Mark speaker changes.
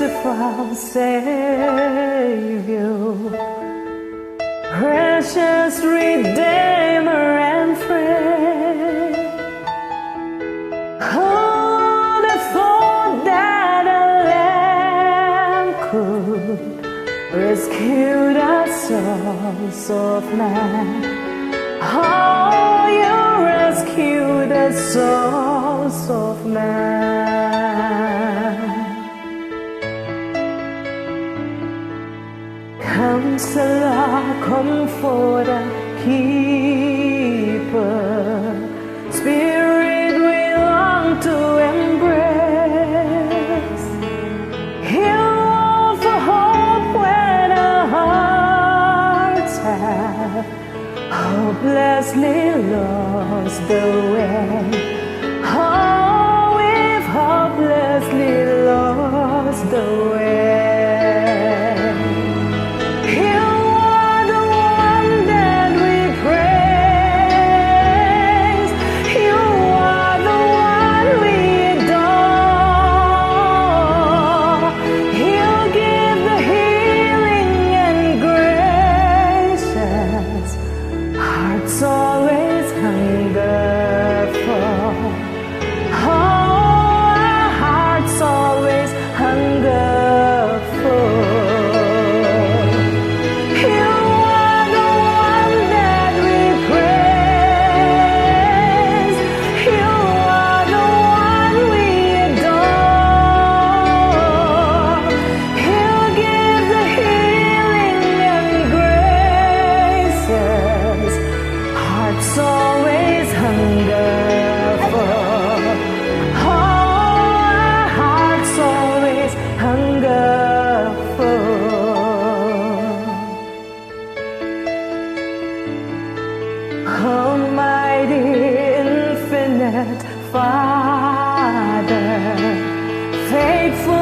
Speaker 1: merciful Savior, precious Redeemer and friend. Oh, the thought that a lamb could rescue the souls of man. Oh, you rescue the souls of man. Counselor, Comforter, Keeper, Spirit we long to embrace. Heal for hope when our hearts have hopelessly lost the way. Oh, we've hopelessly lost the way. You are the one that we praise. You are the one we adore. You give the healing and graces hearts always hunger for. Oh, our hearts always hunger for. You are the one that we praise. You are the one we adore. You give the healing and graces hearts always hunger for. Oh, our hearts always hunger for. Almighty infinite Father, faithful